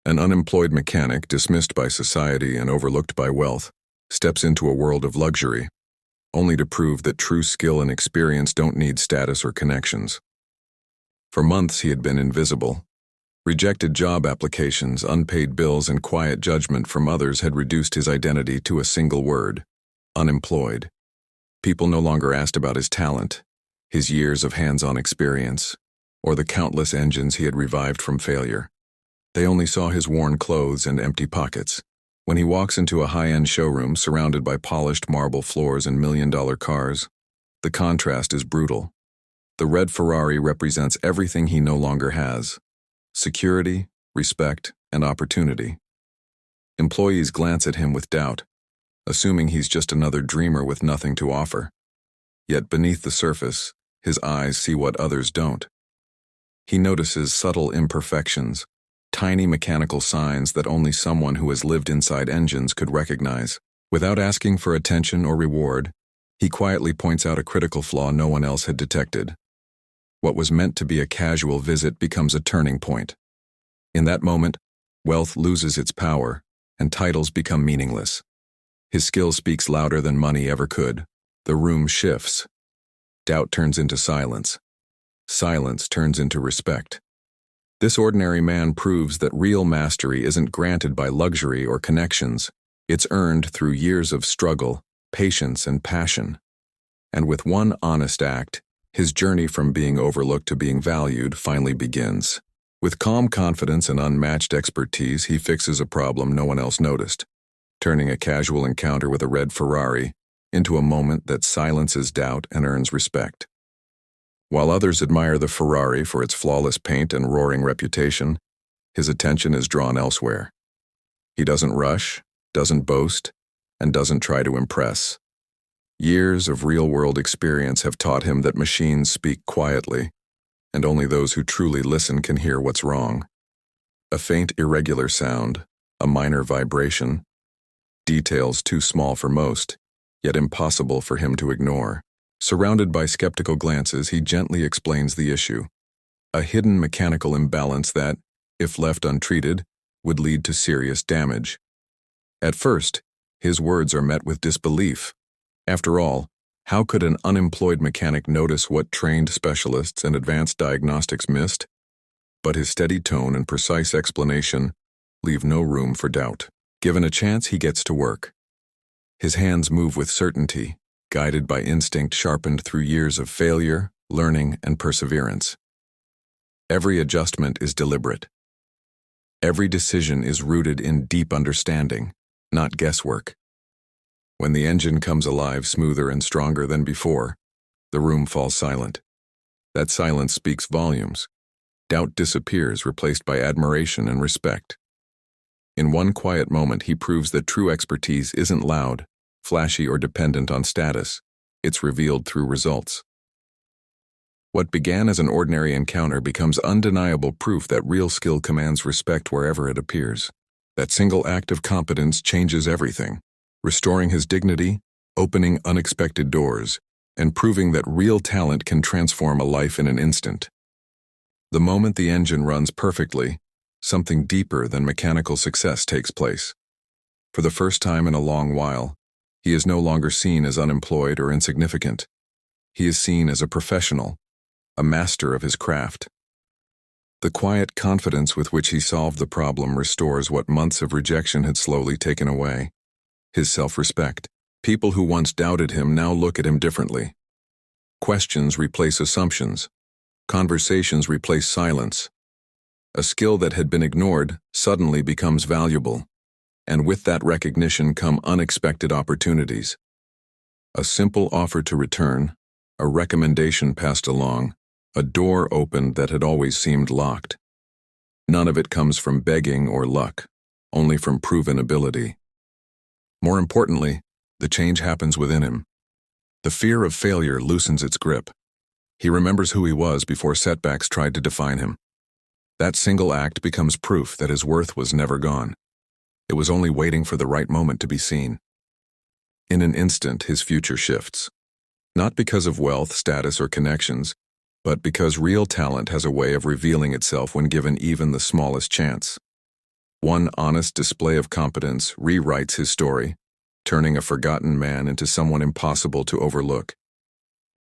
An unemployed mechanic, dismissed by society and overlooked by wealth, steps into a world of luxury, only to prove that true skill and experience don't need status or connections. For months he had been invisible. Rejected job applications, unpaid bills, and quiet judgment from others had reduced his identity to a single word: unemployed. People no longer asked about his talent, his years of hands-on experience, or the countless engines he had revived from failure. They only saw his worn clothes and empty pockets. When he walks into a high-end showroom surrounded by polished marble floors and million-dollar cars, the contrast is brutal. The red Ferrari represents everything he no longer has: security, respect, and opportunity. Employees glance at him with doubt, assuming he's just another dreamer with nothing to offer. Yet beneath the surface, his eyes see what others don't. He notices subtle imperfections, tiny mechanical signs that only someone who has lived inside engines could recognize. Without asking for attention or reward, he quietly points out a critical flaw no one else had detected. What was meant to be a casual visit becomes a turning point. In that moment, wealth loses its power, and titles become meaningless. His skill speaks louder than money ever could. The room shifts. Doubt turns into silence. Silence turns into respect. This ordinary man proves that real mastery isn't granted by luxury or connections. It's earned through years of struggle, patience, and passion. And with one honest act, his journey from being overlooked to being valued finally begins. With calm confidence and unmatched expertise, he fixes a problem no one else noticed, turning a casual encounter with a red Ferrari into a moment that silences doubt and earns respect. While others admire the Ferrari for its flawless paint and roaring reputation, his attention is drawn elsewhere. He doesn't rush, doesn't boast, and doesn't try to impress. Years of real-world experience have taught him that machines speak quietly, and only those who truly listen can hear what's wrong. A faint, irregular sound, a minor vibration, details too small for most, yet impossible for him to ignore. Surrounded by skeptical glances, he gently explains the issue: a hidden mechanical imbalance that, if left untreated, would lead to serious damage. At first, his words are met with disbelief. After all, how could an unemployed mechanic notice what trained specialists and advanced diagnostics missed? But his steady tone and precise explanation leave no room for doubt. Given a chance, he gets to work. His hands move with certainty, guided by instinct sharpened through years of failure, learning, and perseverance. Every adjustment is deliberate. Every decision is rooted in deep understanding, not guesswork. When the engine comes alive, smoother and stronger than before, the room falls silent. That silence speaks volumes. Doubt disappears, replaced by admiration and respect. In one quiet moment, he proves that true expertise isn't loud, flashy, or dependent on status. It's revealed through results. What began as an ordinary encounter becomes undeniable proof that real skill commands respect wherever it appears. That single act of competence changes everything, restoring his dignity, opening unexpected doors, and proving that real talent can transform a life in an instant. The moment the engine runs perfectly, something deeper than mechanical success takes place. For the first time in a long while, he is no longer seen as unemployed or insignificant. He is seen as a professional, a master of his craft. The quiet confidence with which he solved the problem restores what months of rejection had slowly taken away: his self-respect. People who once doubted him now look at him differently. Questions replace assumptions. Conversations replace silence. A skill that had been ignored suddenly becomes valuable. And with that recognition come unexpected opportunities. A simple offer to return, a recommendation passed along, a door opened that had always seemed locked. None of it comes from begging or luck, only from proven ability. More importantly, the change happens within him. The fear of failure loosens its grip. He remembers who he was before setbacks tried to define him. That single act becomes proof that his worth was never gone. It was only waiting for the right moment to be seen. In an instant, his future shifts. Not because of wealth, status, or connections, but because real talent has a way of revealing itself when given even the smallest chance. One honest display of competence rewrites his story, turning a forgotten man into someone impossible to overlook.